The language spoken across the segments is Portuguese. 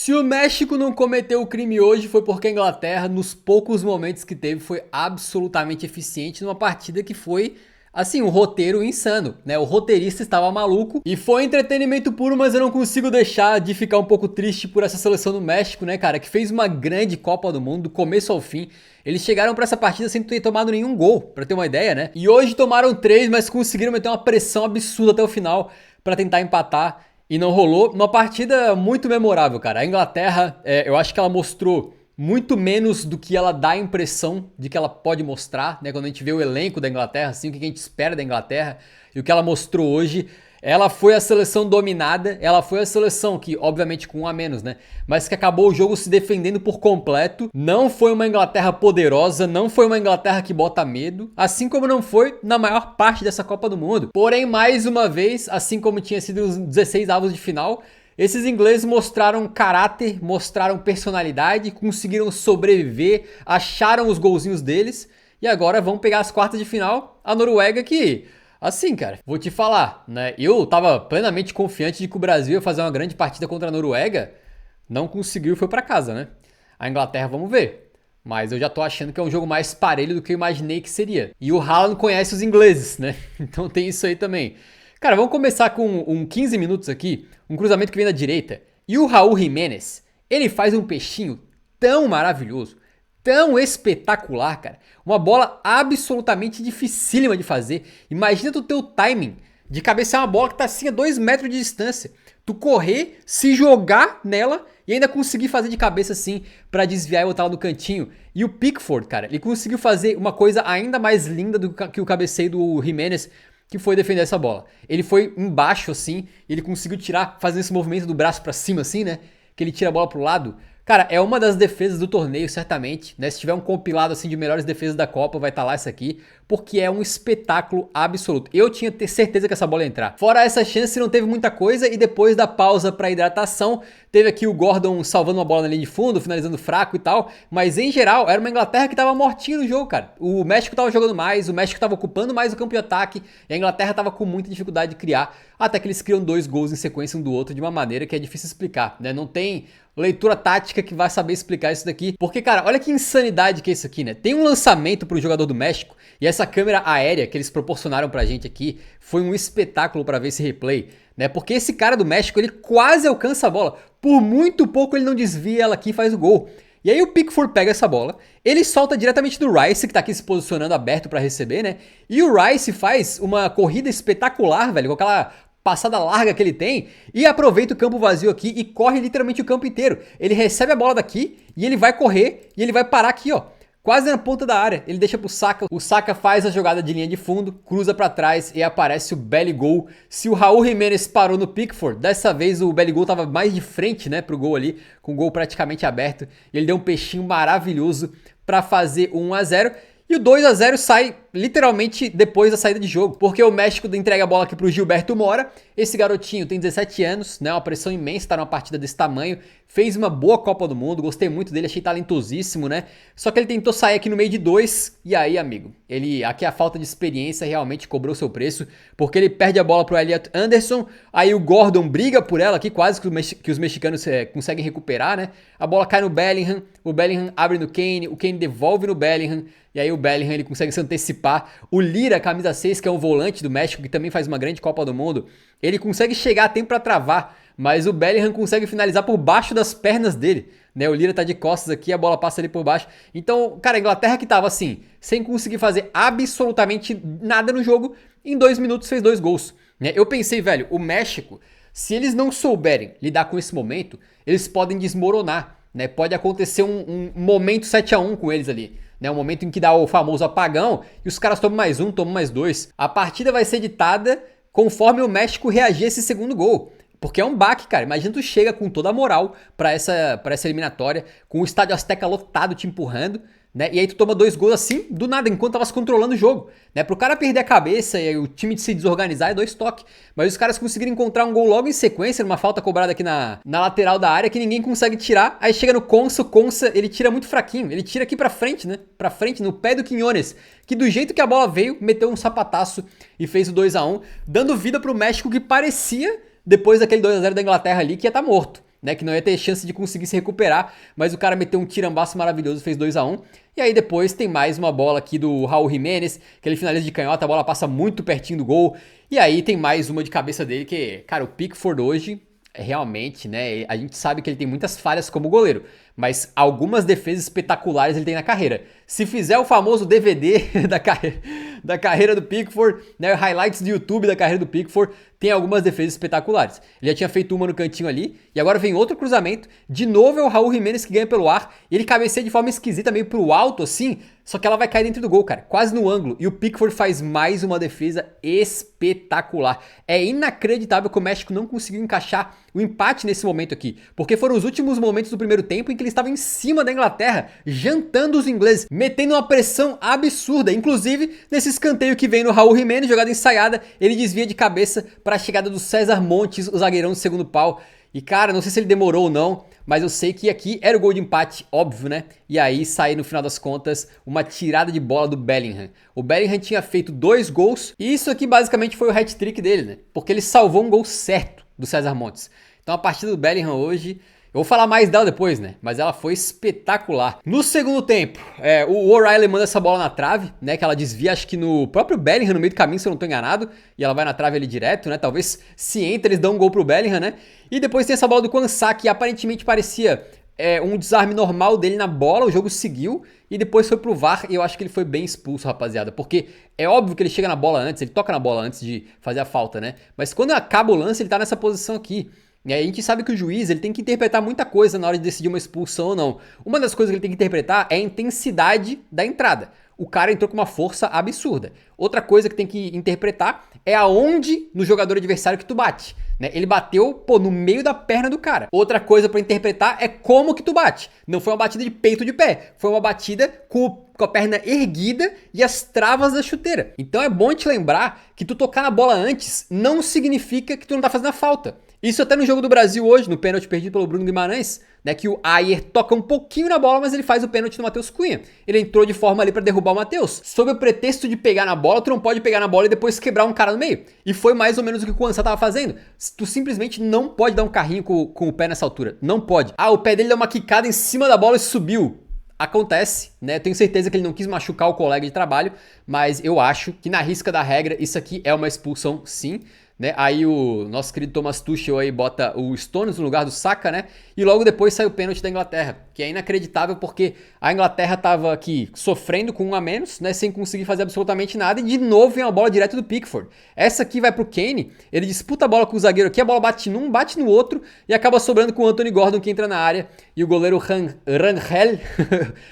Se o México não cometeu o crime hoje foi porque a Inglaterra, nos poucos momentos que teve, foi absolutamente eficiente numa partida que foi, assim, um roteiro insano, né? O roteirista estava maluco e foi entretenimento puro, mas eu não consigo deixar de ficar um pouco triste por essa seleção do México, né, cara? Que fez uma grande Copa do Mundo, do começo ao fim. Eles chegaram pra essa partida sem ter tomado nenhum gol, pra ter uma ideia, né? E hoje tomaram 3, mas conseguiram meter uma pressão absurda até o final pra tentar empatar. E não rolou. Uma partida muito memorável, cara. A Inglaterra, eu acho que ela mostrou muito menos do que ela dá a impressão de que ela pode mostrar, né? Quando a gente vê o elenco da Inglaterra, assim, o que a gente espera da Inglaterra e o que ela mostrou hoje. Ela foi a seleção dominada, ela foi a seleção que, obviamente com um a menos, né? Mas que acabou o jogo se defendendo por completo. Não foi uma Inglaterra poderosa, não foi uma Inglaterra que bota medo, assim como não foi na maior parte dessa Copa do Mundo. Porém, mais uma vez, assim como tinha sido os 16 avos de final, esses ingleses mostraram caráter, mostraram personalidade, conseguiram sobreviver, acharam os golzinhos deles e agora vão pegar as quartas de final, a Noruega que... Assim, cara, vou te falar, né? Eu tava plenamente confiante de que o Brasil ia fazer uma grande partida contra a Noruega. Não conseguiu e foi pra casa, né? A Inglaterra, vamos ver. Mas eu já tô achando que é um jogo mais parelho do que eu imaginei que seria. E o Haaland conhece os ingleses, né? Então tem isso aí também. Cara, vamos começar com 15 minutos aqui. Um cruzamento que vem da direita. E o Raul Jiménez, ele faz um peixinho tão maravilhoso, tão espetacular, cara. Uma bola absolutamente dificílima de fazer. Imagina tu ter o timing de cabecear uma bola que tá assim a 2 metros de distância. Tu correr, se jogar nela e ainda conseguir fazer de cabeça assim pra desviar e botar ela no cantinho. E o Pickford, cara, ele conseguiu fazer uma coisa ainda mais linda do que o cabeceio do Jiménez, que foi defender essa bola. Ele foi embaixo assim, ele conseguiu tirar, fazendo esse movimento do braço pra cima assim, né? Que ele tira a bola pro lado. Cara, é uma das defesas do torneio, certamente, né? Se tiver um compilado assim de melhores defesas da Copa, vai estar lá essa aqui, porque é um espetáculo absoluto. Eu tinha certeza que essa bola ia entrar. Fora essa chance, não teve muita coisa e depois da pausa para hidratação, teve aqui o Gordon salvando uma bola na linha de fundo, finalizando fraco e tal, mas em geral, era uma Inglaterra que tava mortinha no jogo, cara. O México tava jogando mais, o México tava ocupando mais o campo de ataque e a Inglaterra tava com muita dificuldade de criar, até que eles criam 2 gols em sequência um do outro de uma maneira que é difícil explicar, né? Não tem leitura tática que vai saber explicar isso daqui. Porque, cara, olha que insanidade que é isso aqui, né? Tem um lançamento pro jogador do México e essa câmera aérea que eles proporcionaram pra gente aqui foi um espetáculo pra ver esse replay, né? Porque esse cara do México, ele quase alcança a bola. Por muito pouco ele não desvia ela aqui e faz o gol. E aí o Pickford pega essa bola, ele solta diretamente do Rice, que tá aqui se posicionando aberto pra receber, né? E o Rice faz uma corrida espetacular, velho, com aquela passada larga que ele tem e aproveita o campo vazio aqui e corre literalmente o campo inteiro. Ele recebe a bola daqui e ele vai correr e ele vai parar aqui, ó, quase na ponta da área. Ele deixa pro Saka, o Saka faz a jogada de linha de fundo, cruza pra trás e aparece o belly goal. Se o Raul Jiménez parou no Pickford, dessa vez o belly goal tava mais de frente, né, pro gol ali, com o gol praticamente aberto. E ele deu um peixinho maravilhoso pra fazer o 1 a 0. E o 2 a 0 sai literalmente depois da saída de jogo, porque o México entrega a bola aqui pro Gilberto Mora. Esse garotinho tem 17 anos, né? Uma pressão imensa estar numa partida desse tamanho. Fez uma boa Copa do Mundo, gostei muito dele, achei talentosíssimo, né? Só que ele tentou sair aqui no meio de 2, e aí, amigo, aqui a falta de experiência realmente cobrou seu preço, porque ele perde a bola pro Elliot Anderson, aí o Gordon briga por ela aqui, quase que os mexicanos conseguem recuperar, né? A bola cai no Bellingham, o Bellingham abre no Kane, o Kane devolve no Bellingham, e aí o Bellingham ele consegue se antecipar. O Lira, camisa 6, que é um volante do México, que também faz uma grande Copa do Mundo, ele consegue chegar a tempo pra travar, mas o Bellingham consegue finalizar por baixo das pernas dele, né? O Lira tá de costas aqui, a bola passa ali por baixo. Então, cara, a Inglaterra que tava assim, sem conseguir fazer absolutamente nada no jogo, em 2 minutos fez 2 gols, né? Eu pensei, velho, o México, se eles não souberem lidar com esse momento, eles podem desmoronar, né? Pode acontecer um momento 7 a 1 com eles ali, né? Um momento em que dá o famoso apagão e os caras tomam mais 1, tomam mais 2. A partida vai ser ditada conforme o México reagir a esse segundo gol. Porque é um baque, cara. Imagina tu chega com toda a moral pra essa eliminatória, com o Estádio Azteca lotado te empurrando, né? E aí tu toma 2 gols assim, do nada, enquanto tava se controlando o jogo, né? Pro cara perder a cabeça e o time se desorganizar é 2 toques. Mas os caras conseguiram encontrar um gol logo em sequência, numa falta cobrada aqui na lateral da área, que ninguém consegue tirar. Aí chega no Konsa, o Konsa, ele tira muito fraquinho. Ele tira aqui pra frente, né? Pra frente, no pé do Quiñones, que do jeito que a bola veio, meteu um sapataço e fez o 2 a 1, dando vida pro México, que parecia, depois daquele 2 a 0 da Inglaterra ali, que ia estar morto. né, que não ia ter chance de conseguir se recuperar, mas o cara meteu um tirambaço maravilhoso, fez 2-1. E aí depois tem mais uma bola aqui do Raul Jiménez, que ele finaliza de canhota, a bola passa muito pertinho do gol. E aí tem mais uma de cabeça dele que, cara, o Pickford hoje, realmente, né, a gente sabe que ele tem muitas falhas como goleiro, mas algumas defesas espetaculares ele tem na carreira. Se fizer o famoso DVD da carreira do Pickford, né, highlights do YouTube da carreira do Pickford, tem algumas defesas espetaculares. Ele já tinha feito uma no cantinho ali, e agora vem outro cruzamento, de novo é o Raul Jiménez que ganha pelo ar, e ele cabeceia de forma esquisita, meio pro alto assim, só que ela vai cair dentro do gol, cara, quase no ângulo, e o Pickford faz mais uma defesa espetacular. É inacreditável que o México não conseguiu encaixar o empate nesse momento aqui, porque foram os últimos momentos do primeiro tempo em que ele estava em cima da Inglaterra, jantando os ingleses, metendo uma pressão absurda. Inclusive, nesse escanteio que vem no Raul Jiménez, jogada ensaiada, ele desvia de cabeça para a chegada do César Montes, o zagueirão do segundo pau. E cara, não sei se ele demorou ou não, mas eu sei que aqui era o gol de empate, óbvio, né? E aí sai no final das contas uma tirada de bola do Bellingham. O Bellingham tinha feito 2 gols e isso aqui basicamente foi o hat-trick dele, né? Porque ele salvou um gol certo do César Montes. Então a partida do Bellingham hoje, eu vou falar mais dela depois, né? Mas ela foi espetacular. No segundo tempo, o O'Reilly manda essa bola na trave, né? Que ela desvia, acho que no próprio Bellingham, no meio do caminho, se eu não tô enganado. E ela vai na trave ali direto, né? Talvez se entra, eles dão um gol pro Bellingham, né? E depois tem essa bola do Quansah, que aparentemente parecia um desarme normal dele na bola. O jogo seguiu e depois foi pro VAR. E eu acho que ele foi bem expulso, rapaziada. Porque é óbvio que ele chega na bola antes, ele toca na bola antes de fazer a falta, né? Mas quando acaba o lance, ele tá nessa posição aqui. E aí a gente sabe que o juiz ele tem que interpretar muita coisa na hora de decidir uma expulsão ou não. Uma das coisas que ele tem que interpretar é a intensidade da entrada. O cara entrou com uma força absurda. Outra coisa que tem que interpretar é aonde no jogador adversário que tu bate, né? Ele bateu, no meio da perna do cara. Outra coisa pra interpretar é como que tu bate. Não foi uma batida de peito de pé, foi uma batida com a perna erguida e as travas da chuteira. Então é bom te lembrar que tu tocar na bola antes não significa que tu não tá fazendo a falta. Isso até no jogo do Brasil hoje, no pênalti perdido pelo Bruno Guimarães, né, que o Ayer toca um pouquinho na bola, mas ele faz o pênalti no Matheus Cunha. Ele entrou de forma ali pra derrubar o Matheus. Sob o pretexto de pegar na bola, tu não pode pegar na bola e depois quebrar um cara no meio. E foi mais ou menos o que o Quansah tava fazendo. Tu simplesmente não pode dar um carrinho com o pé nessa altura. Não pode. O pé dele deu uma quicada em cima da bola e subiu. Acontece, né? Tenho certeza que ele não quis machucar o colega de trabalho, mas eu acho que na risca da regra isso aqui é uma expulsão, sim. Né? Aí o nosso querido Thomas Tuchel aí bota o Stones no lugar do Saka, né? E logo depois sai o pênalti da Inglaterra, que é inacreditável porque a Inglaterra tava aqui sofrendo com 1 a menos, né? Sem conseguir fazer absolutamente nada e de novo vem a bola direto do Pickford. Essa aqui vai pro Kane, ele disputa a bola com o zagueiro aqui, a bola bate num, bate no outro e acaba sobrando com o Anthony Gordon que entra na área e o goleiro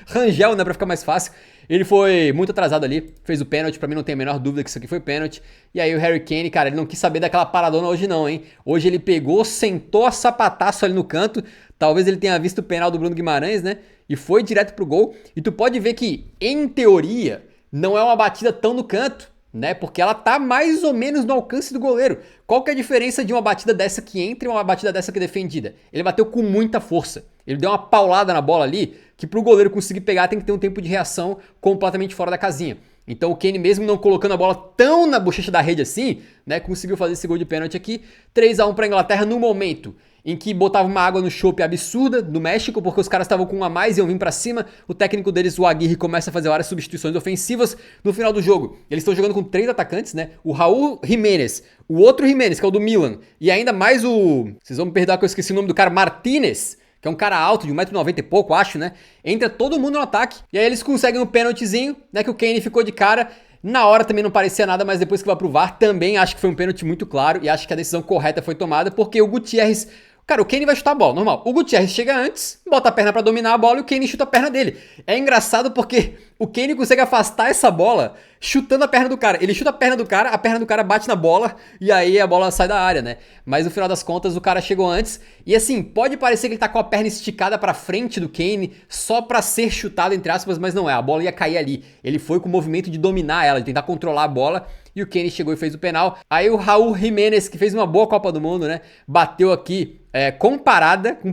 Rangel, né? Pra ficar mais fácil. Ele foi muito atrasado ali, fez o pênalti, pra mim não tem a menor dúvida que isso aqui foi pênalti. E aí o Harry Kane, cara, ele não quis saber daquela paradona hoje não, hein? Hoje ele pegou, sentou a sapataço ali no canto, talvez ele tenha visto o penal do Bruno Guimarães, né? E foi direto pro gol. E tu pode ver que, em teoria, não é uma batida tão no canto, né? Porque ela tá mais ou menos no alcance do goleiro. Qual que é a diferença de uma batida dessa que entra e uma batida dessa que é defendida? Ele bateu com muita força. Ele deu uma paulada na bola ali, que pro goleiro conseguir pegar tem que ter um tempo de reação completamente fora da casinha. Então o Kane, mesmo não colocando a bola tão na bochecha da rede assim, né, conseguiu fazer esse gol de pênalti aqui. 3-1 pra Inglaterra no momento em que botava uma água no chope absurda do México, porque os caras estavam com 1 a mais e iam vir pra cima. O técnico deles, o Aguirre, começa a fazer várias substituições ofensivas no final do jogo. Eles estão jogando com 3 atacantes, né? O Raul Jiménez, o outro Jiménez, que é o do Milan, e ainda mais o... Vocês vão me perdoar que eu esqueci o nome do cara, Martínez, que é um cara alto, de 1,90m e pouco, acho, né? Entra todo mundo no ataque. E aí eles conseguem um pênaltizinho, né? Que o Kane ficou de cara. Na hora também não parecia nada, mas depois que vai pro VAR, também acho que foi um pênalti muito claro. E acho que a decisão correta foi tomada, porque o Gutiérrez... Cara, o Kane vai chutar a bola, normal. O Gutiérrez chega antes, bota a perna pra dominar a bola e o Kane chuta a perna dele. É engraçado porque o Kane consegue afastar essa bola chutando a perna do cara. Ele chuta a perna do cara bate na bola e aí a bola sai da área, né? Mas no final das contas o cara chegou antes e assim, pode parecer que ele tá com a perna esticada pra frente do Kane só pra ser chutado, entre aspas, mas não é. A bola ia cair ali. Ele foi com o movimento de dominar ela, de tentar controlar a bola. E o Kane chegou e fez o penal. Aí o Raul Jiménez, que fez uma boa Copa do Mundo, né? Bateu aqui com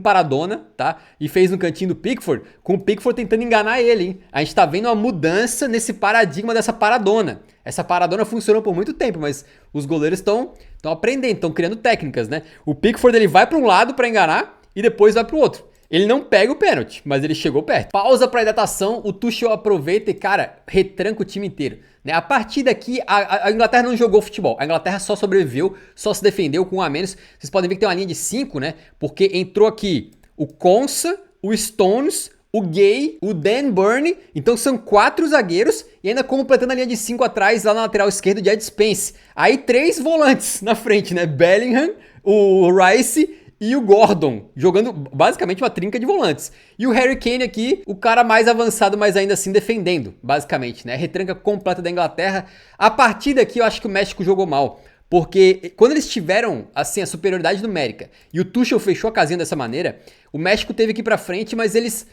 paradona, tá? E fez no cantinho do Pickford, com o Pickford tentando enganar ele, hein? A gente tá vendo uma mudança nesse paradigma dessa paradona. Essa paradona funcionou por muito tempo, mas os goleiros estão aprendendo, estão criando técnicas, né? O Pickford, ele vai para um lado para enganar e depois vai pro outro. Ele não pega o pênalti, mas ele chegou perto. Pausa para hidratação, o Tuchel aproveita e, cara, retranca o time inteiro. Né? A partir daqui, a Inglaterra não jogou futebol. A Inglaterra só sobreviveu, só se defendeu com um a menos. Vocês podem ver que tem uma linha de 5, né? Porque entrou aqui o Konsa, o Stones, o Gay, o Dan Burn. Então são 4 zagueiros e ainda completando a linha de 5 atrás, lá na lateral esquerda, o Jed Spence. Aí 3 volantes na frente, né? Bellingham, o Rice e o Gordon, jogando basicamente uma trinca de volantes. E o Harry Kane aqui, o cara mais avançado, mas ainda assim defendendo, basicamente, né? Retranca completa da Inglaterra. A partir daqui eu acho que o México jogou mal. Porque quando eles tiveram, assim, a superioridade numérica e o Tuchel fechou a casinha dessa maneira, o México teve que ir pra frente, mas eles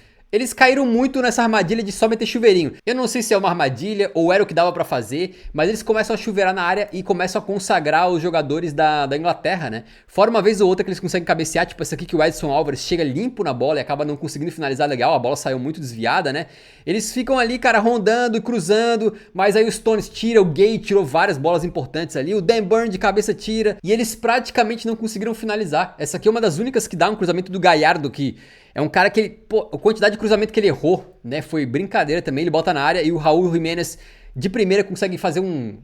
caíram muito nessa armadilha de só meter chuveirinho. Eu não sei se é uma armadilha ou era o que dava pra fazer, mas eles começam a chuveirar na área e começam a consagrar os jogadores da Inglaterra, né? Fora uma vez ou outra que eles conseguem cabecear, tipo essa aqui que o Edson Álvares chega limpo na bola e acaba não conseguindo finalizar legal, a bola saiu muito desviada, né? Eles ficam ali, cara, rondando e cruzando, mas aí o Stones tira, o Gay tirou várias bolas importantes ali, o Dan Burn de cabeça tira, e eles praticamente não conseguiram finalizar. Essa aqui é uma das únicas que dá um cruzamento do Gallardo, que é um cara que ele, pô, a quantidade de cruzamento que ele errou, né, foi brincadeira também, ele bota na área e o Raul Jiménez de primeira consegue fazer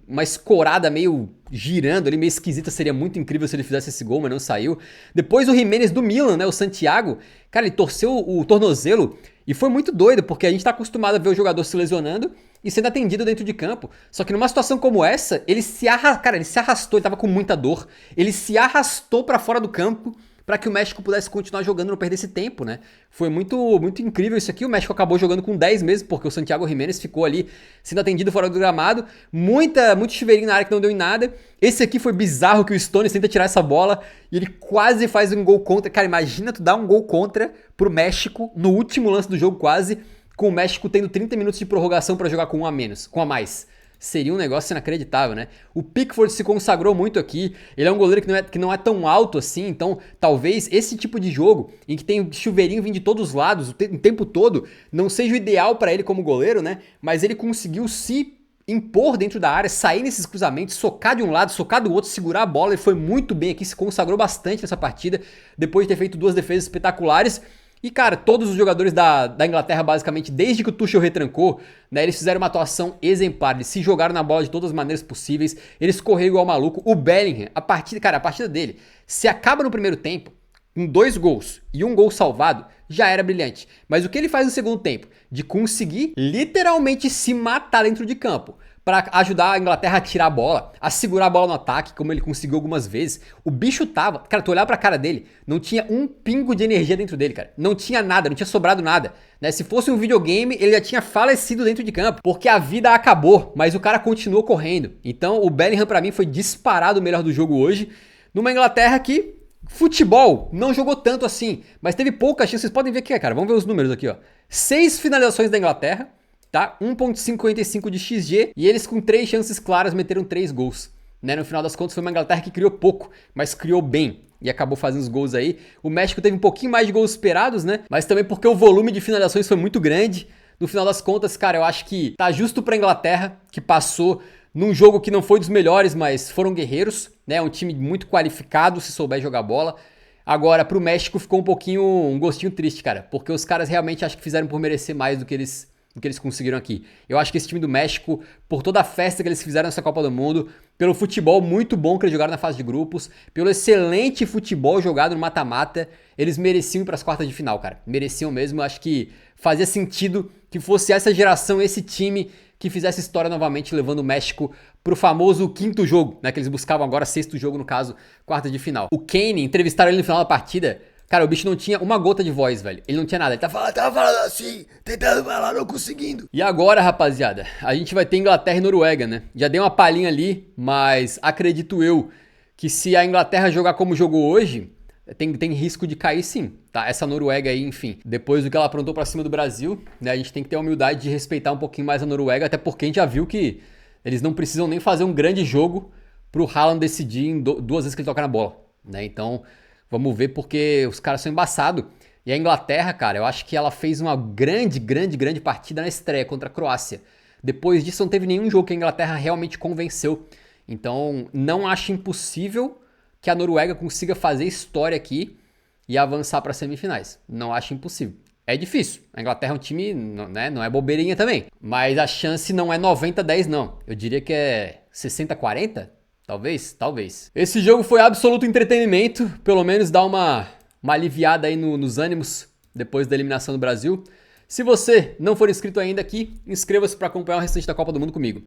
uma escorada meio girando ali, meio esquisita, seria muito incrível se ele fizesse esse gol, mas não saiu. Depois o Jiménez do Milan, né, o Santiago, cara, ele torceu o tornozelo e foi muito doido, porque a gente tá acostumado a ver o jogador se lesionando e sendo atendido dentro de campo. Só que numa situação como essa, ele se arrastou, ele tava com muita dor, ele se arrastou pra fora do campo para que o México pudesse continuar jogando e não perdesse tempo, né? Foi muito incrível isso aqui. O México acabou jogando com 10 mesmo, porque o Santiago Jiménez ficou ali sendo atendido fora do gramado. Muito chuveirinho na área que não deu em nada. Esse aqui foi bizarro, que o Stones tenta tirar essa bola e ele quase faz um gol contra. Cara, imagina tu dar um gol contra pro México no último lance do jogo quase, com o México tendo 30 minutos de prorrogação para jogar com um a mais. Seria um negócio inacreditável, né? O Pickford se consagrou muito aqui. Ele é um goleiro que não é tão alto assim, então talvez esse tipo de jogo, em que tem chuveirinho vindo de todos os lados o tempo todo, não seja o ideal para ele como goleiro, né? Mas ele conseguiu se impor dentro da área, sair nesses cruzamentos, socar de um lado, socar do outro, segurar a bola. Ele foi muito bem aqui, se consagrou bastante nessa partida, depois de ter feito 2 defesas espetaculares. E, cara, todos os jogadores da Inglaterra, basicamente, desde que o Tuchel retrancou, né, eles fizeram uma atuação exemplar. Eles se jogaram na bola de todas as maneiras possíveis. Eles correram igual maluco. O Bellingham, a partida dele, se acaba no primeiro tempo, com 2 gols e 1 gol salvado, já era brilhante. Mas o que ele faz no segundo tempo? De conseguir literalmente se matar dentro de campo para ajudar a Inglaterra a tirar a bola, a segurar a bola no ataque, como ele conseguiu algumas vezes. O bicho tava... Cara, tu olhar pra cara dele, não tinha um pingo de energia dentro dele, cara. Não tinha nada, não tinha sobrado nada. Né? Se fosse um videogame, ele já tinha falecido dentro de campo, porque a vida acabou, mas o cara continuou correndo. Então, o Bellingham, pra mim, foi disparado o melhor do jogo hoje, numa Inglaterra que... Futebol, não jogou tanto assim, mas teve poucas chances. Vocês podem ver aqui, cara, vamos ver os números aqui, ó. 6 finalizações da Inglaterra, tá? 1.55 de XG e eles com 3 chances claras meteram 3 gols. Né? No final das contas foi uma Inglaterra que criou pouco, mas criou bem e acabou fazendo os gols aí. O México teve um pouquinho mais de gols esperados, né? Mas também porque o volume de finalizações foi muito grande. No final das contas, cara, eu acho que tá justo pra Inglaterra, que passou num jogo que não foi dos melhores, mas foram guerreiros, né? Um time muito qualificado, se souber jogar bola. Agora, pro México ficou um gostinho triste, cara, porque os caras realmente acho que fizeram por merecer mais do que eles conseguiram aqui. Eu acho que esse time do México, por toda a festa que eles fizeram nessa Copa do Mundo, pelo futebol muito bom que eles jogaram na fase de grupos, pelo excelente futebol jogado no mata-mata, eles mereciam ir para as quartas de final, cara. Mereciam mesmo. Eu acho que fazia sentido que fosse essa geração, esse time que fizesse história novamente, levando o México pro famoso 5º jogo, né? Que eles buscavam agora, 6º jogo, no caso, quarta de final. O Kane, entrevistaram ele no final da partida. Cara, o bicho não tinha uma gota de voz, velho. Ele não tinha nada. Ele tava falando assim, tentando falar, não conseguindo. E agora, rapaziada, a gente vai ter Inglaterra e Noruega, né? Já dei uma palhinha ali, mas acredito eu que se a Inglaterra jogar como jogou hoje, tem risco de cair sim, tá? Essa Noruega aí, enfim, depois do que ela aprontou pra cima do Brasil, né? A gente tem que ter a humildade de respeitar um pouquinho mais a Noruega, até porque a gente já viu que eles não precisam nem fazer um grande jogo pro Haaland decidir em 2 vezes que ele toca na bola, né? Então... vamos ver, porque os caras são embaçados. E a Inglaterra, cara, eu acho que ela fez uma grande partida na estreia contra a Croácia. Depois disso não teve nenhum jogo que a Inglaterra realmente convenceu. Então não acho impossível que a Noruega consiga fazer história aqui e avançar para semifinais. Não acho impossível. É difícil. A Inglaterra é um time, né, não é bobeirinha também. Mas a chance não é 90-10, não. Eu diria que é 60-40. Talvez. Esse jogo foi absoluto entretenimento. Pelo menos dá uma aliviada aí nos ânimos depois da eliminação do Brasil. Se você não for inscrito ainda aqui, inscreva-se para acompanhar o restante da Copa do Mundo comigo.